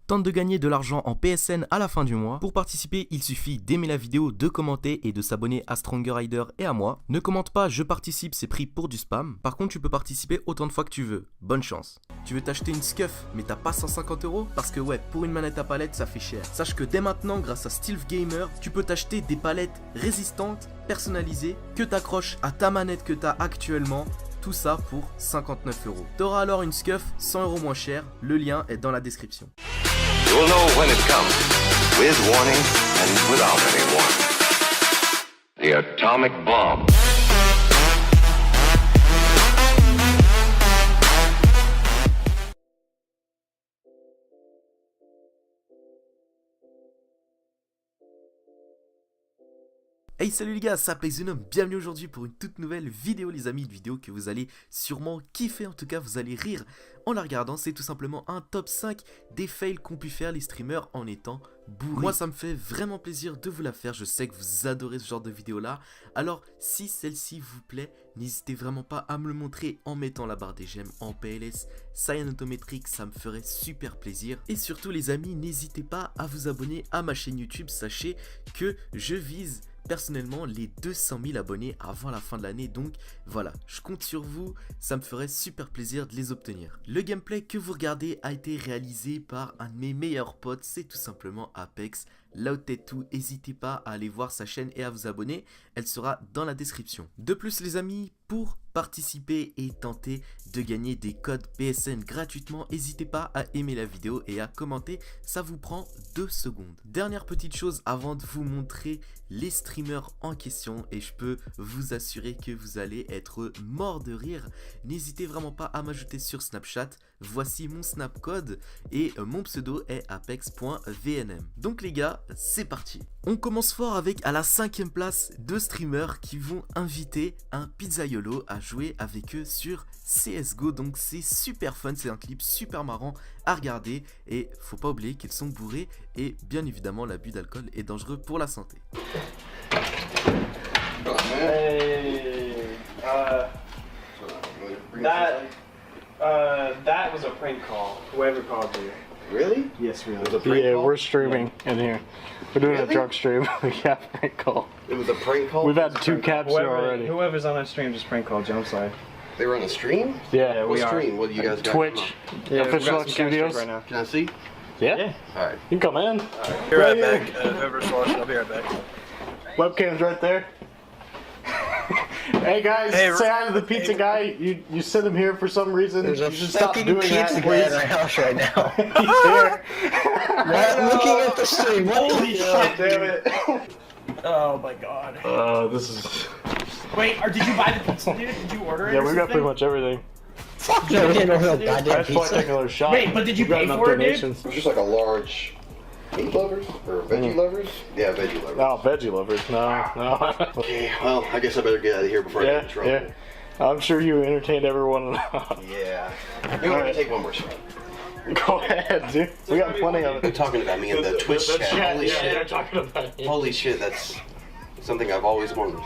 Tente de gagner de l'argent en PSN à la fin du mois. Pour participer, il suffit d'aimer la vidéo, de commenter et de s'abonner à Stronger Rider et à moi. Ne commente pas, je participe, c'est pris pour du spam. Par contre, tu peux participer autant de fois que tu veux. Bonne chance. Tu veux t'acheter une SCUF, mais t'as pas 150 €? Parce que ouais, pour une manette à palette, ça fait cher. Sache que dès maintenant, grâce à Stealth Gamer, tu peux t'acheter des palettes résistantes, personnalisées, que t'accroches à ta manette que t'as actuellement. Tout ça pour 59 €. T'auras alors une SCUF 100 € moins cher, le lien est dans la description. You'll know when it comes, with warning and without any warning. The atomic bomb. Hey salut les gars, ça Playzunum, bienvenue aujourd'hui pour une toute nouvelle vidéo les amis, une vidéo que vous allez sûrement kiffer, en tout cas vous allez rire en la regardant. C'est tout simplement un top 5 des fails qu'ont pu faire les streamers en étant bourrés. Moi ça me fait vraiment plaisir de vous la faire, je sais que vous adorez ce genre de vidéo là, alors si celle-ci vous plaît, n'hésitez vraiment pas à me le montrer en mettant la barre des j'aime en PLS, Cyanotometric, ça me ferait super plaisir. Et surtout les amis, n'hésitez pas à vous abonner à ma chaîne YouTube, sachez que je vise personnellement les 200 000 abonnés avant la fin de l'année, donc voilà, je compte sur vous, ça me ferait super plaisir de les obtenir. Le gameplay que vous regardez a été réalisé par un de mes meilleurs potes, c'est tout simplement Apex Loudtattoo. N'hésitez pas à aller voir sa chaîne et à vous abonner, elle sera dans la description. De plus les amis, pour participer et tenter de gagner des codes PSN gratuitement, n'hésitez pas à aimer la vidéo et à commenter, ça vous prend 2 secondes. Dernière petite chose avant de vous montrer les streamers en question, et je peux vous assurer que vous allez être mort de rire, n'hésitez vraiment pas à m'ajouter sur Snapchat, voici mon snap code et mon pseudo est apex.vnm. Donc les gars, c'est parti. On commence fort avec à la 5ème place 2 streamers qui vont inviter un pizzaiolo à jouer avec eux sur CSGO, donc c'est super fun, c'est un clip super marrant à regarder et faut pas oublier qu'ils sont bourrés et bien évidemment l'abus d'alcool est dangereux pour la santé. Hey, that was a prank call. Whoever called you. Really? Yes, really. It was a prank call? We're streaming in here. We're doing a drunk stream. Yeah, prank call. It was a prank call? We've had 2 caps here already. Whoever's on that stream just prank called you. I'm sorry. They were on a stream? Yeah, What we are. stream? What do you guys got? Twitch, Yeah, we Official got Luck some cameras Studios. right now. Can I see? Yeah, Alright. you can come in. Be right back. Whoever's watching, I'll be right back. Webcam's right there. Hey guys, Hey, say hi to the pizza guy. You sent him here for some reason. There's a You should stop fucking doing pizza that, guy at please. our house right now. He's here. I'm looking at the stream. Holy God damn it. Oh my god. This is. Wait, or did you buy the pizza, dude? Did you order it? Yeah, or we got something? pretty much everything. Fuck no, we didn't order no I goddamn just want to take pizza. another shot. Wait, but did you We got pay enough for it, dude? donations. It was just like a large meat lovers or veggie lovers? Yeah, veggie lovers. No, veggie lovers. No. Okay, well, I guess I better get out of here before I get in trouble. Yeah. I'm sure you entertained everyone enough. Yeah. You want me to take one more shot? Go ahead, dude. We got plenty of They're it. talking about me in the Twitch chat. Holy yeah, they're shit. talking about you. Holy shit, that's something I've always wanted.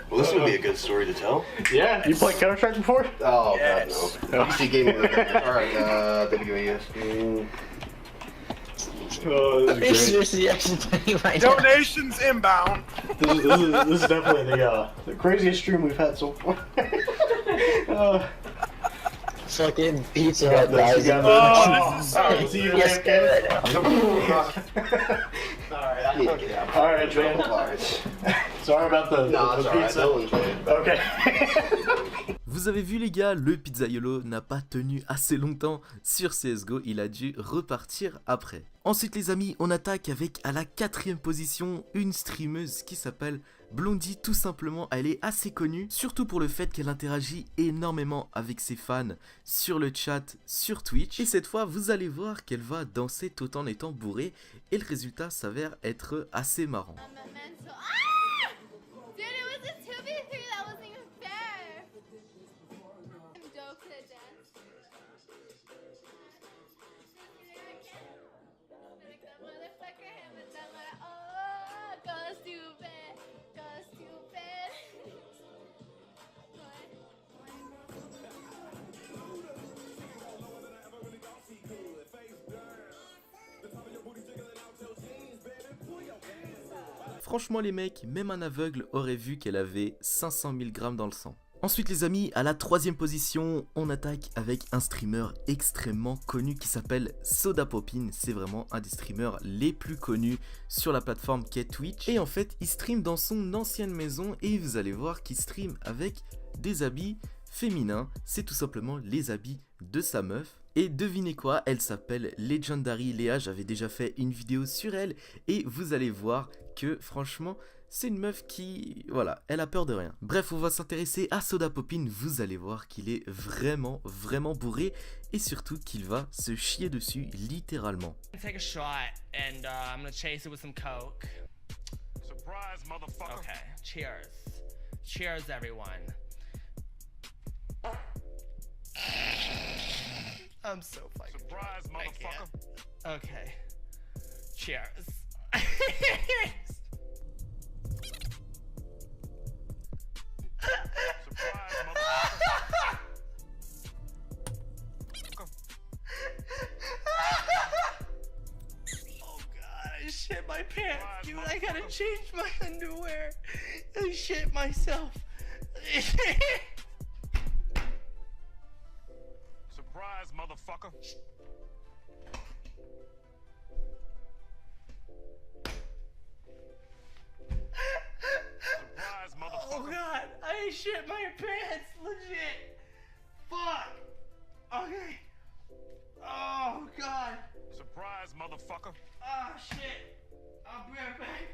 Well, this would be a good story to tell. Yeah, you played Counter-Strike before? Oh, Yes. God, no. PC Gaming. Alright, WAS. Oh, Are you seriously actually playing right now? Donations inbound. This is definitely the craziest stream we've had so far. Fucking pizza Yeah, hut guys. Oh, this is so See you Yes, guys, good. I need to get out. Alright, man. Alright. Sorry about the, No, it's the alright. pizza. They'll enjoy it. Okay. Vous avez vu les gars, le pizzaiolo n'a pas tenu assez longtemps sur CSGO, il a dû repartir après. Ensuite les amis, on attaque avec à la 4ème position une streameuse qui s'appelle Blondie, tout simplement. Elle est assez connue, surtout pour le fait qu'elle interagit énormément avec ses fans sur le chat, sur Twitch. Et cette fois, vous allez voir qu'elle va danser tout en étant bourrée et le résultat s'avère être assez marrant. I'm a mental. Ah! Dude, it was a 2v3. That wasn't even fair. I'm dope to the dance. Like that motherfucker, him and that mother. Oh, go stupid. Go stupid. What? Franchement les mecs, même un aveugle aurait vu qu'elle avait 500 000 grammes dans le sang. Ensuite les amis, à la 3e position, on attaque avec un streamer extrêmement connu qui s'appelle Sodapoppin. C'est vraiment un des streamers les plus connus sur la plateforme qu'est Twitch. Et en fait, il stream dans son ancienne maison et vous allez voir qu'il stream avec des habits féminins. C'est tout simplement les habits de sa meuf. Et devinez quoi, elle s'appelle Legendary Léa. J'avais déjà fait une vidéo sur elle et vous allez voir que franchement... c'est une meuf qui, voilà, elle a peur de rien. Bref, on va s'intéresser à Sodapoppin. Vous allez voir qu'il est vraiment bourré et surtout qu'il va se chier dessus littéralement. Take a shot and I'm gonna chase it with some Coke. Surprise, motherfucker. Okay, cheers. Cheers, everyone. I'm so fucking Surprise, drunk. I motherfucker. can't. Okay. Cheers. Surprise, motherfucker. Oh god, I shit my pants, dude. I gotta change my underwear. I shit myself. Surprise, motherfucker. Surprise, Oh motherfucker. god, I shit my pants, legit. Fuck. Okay. Oh god. Surprise, motherfucker. Oh shit. I'll be right back.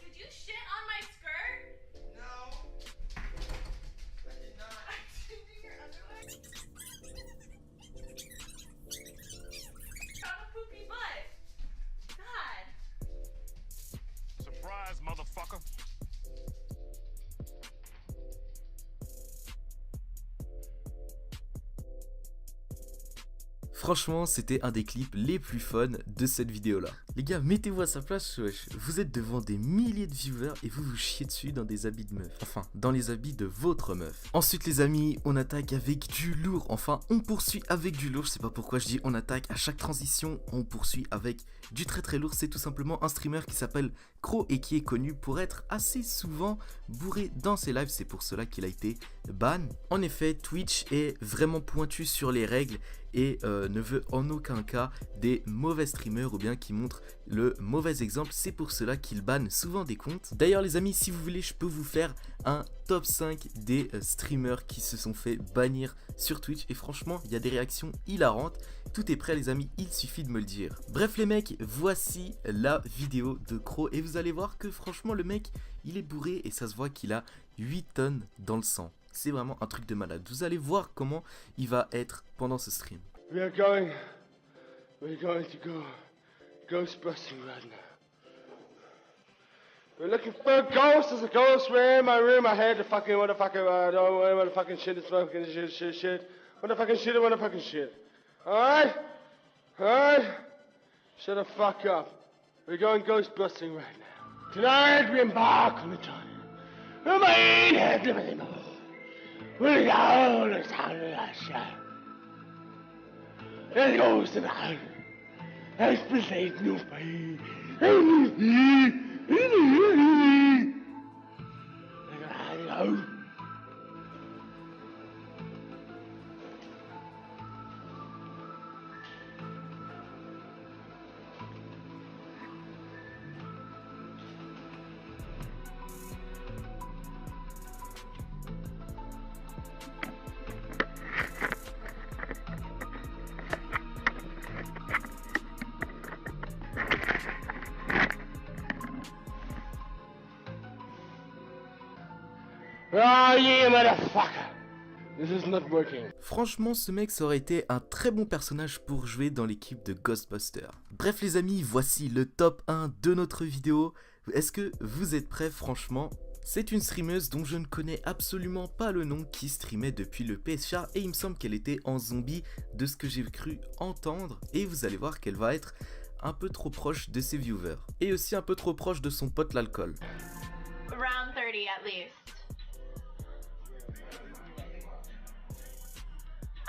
Did you shit on my skirt? No. I did not. Your underwear? Got a poopy butt. God. Surprise, motherfucker. Franchement, c'était un des clips les plus fun de cette vidéo là. Les gars, mettez-vous à sa place, wesh. Vous êtes devant des milliers de viewers et vous vous chiez dessus dans des habits de meuf. Enfin, dans les habits de votre meuf. Ensuite les amis, on attaque avec du lourd. Enfin, on poursuit avec du lourd. Je sais pas pourquoi je dis on attaque. À chaque transition, on poursuit avec du très lourd. C'est tout simplement un streamer qui s'appelle Crow et qui est connu pour être assez souvent bourré dans ses lives. C'est pour cela qu'il a été ban. En effet, Twitch est vraiment pointu sur les règles et ne veut en aucun cas des mauvais streamers ou bien qui montrent le mauvais exemple. C'est pour cela qu'il banne souvent des comptes. D'ailleurs les amis, si vous voulez, je peux vous faire un top 5 des streamers qui se sont fait bannir sur Twitch. Et franchement, il y a des réactions hilarantes. Tout est prêt les amis, il suffit de me le dire. Bref les mecs, voici la vidéo de Crow. Et vous allez voir que franchement le mec, il est bourré et ça se voit qu'il a 8 tonnes dans le sang. C'est vraiment un truc de malade. Vous allez voir comment il va être pendant ce stream. We're going to go ghost busting right now. We're looking for a ghost. There's a ghost right in my room. I heard the fucking motherfucker. I don't know what the fucking shit is. Fucking shit. What the fucking shit. Alright? Shut the fuck up. We're going ghost busting right now. Tonight we embark on a journey. We're made at liberty more. We're down the sound of that shit. There goes to the house. Explicate no pain. Oh yeah, motherfucker! This is not working. Franchement, ce mec, ça aurait été un très bon personnage pour jouer dans l'équipe de Ghostbusters. Bref les amis, voici le top 1 de notre vidéo. Est-ce que vous êtes prêts franchement? C'est une streameuse dont je ne connais absolument pas le nom qui streamait depuis le PSA et il me semble qu'elle était en zombie de ce que j'ai cru entendre. Et vous allez voir qu'elle va être un peu trop proche de ses viewers. Et aussi un peu trop proche de son pote l'alcool. Around 30 at least.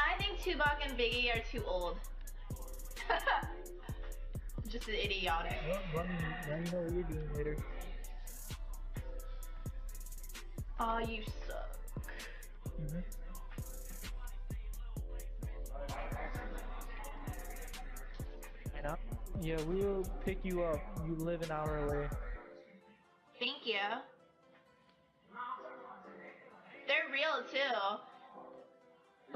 I think Tupac and Biggie are too old. Just idiotic. Well, now you know what you're doing later. Oh, you suck. Yeah, we will pick you up. You live an hour away. Thank you. They're real too.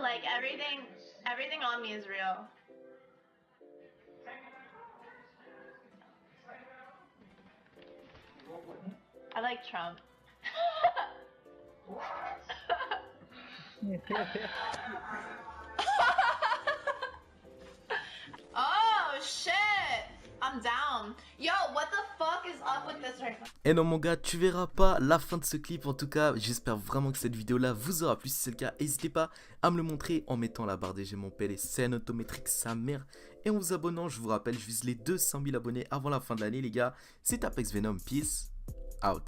Like everything on me is real. I like Trump. Oh shit! I'm down. Yo, what the fuck is up with this right now? Et non mon gars, tu verras pas la fin de ce clip. En tout cas, j'espère vraiment que cette vidéo là vous aura plu. Si c'est le cas, n'hésitez pas à me le montrer en mettant la barre des j'aime mon PL et scène autométrique sa mère. Et en vous abonnant, je vous rappelle, je vise les 200 000 abonnés avant la fin de l'année les gars. C'est Apex Venom, peace out.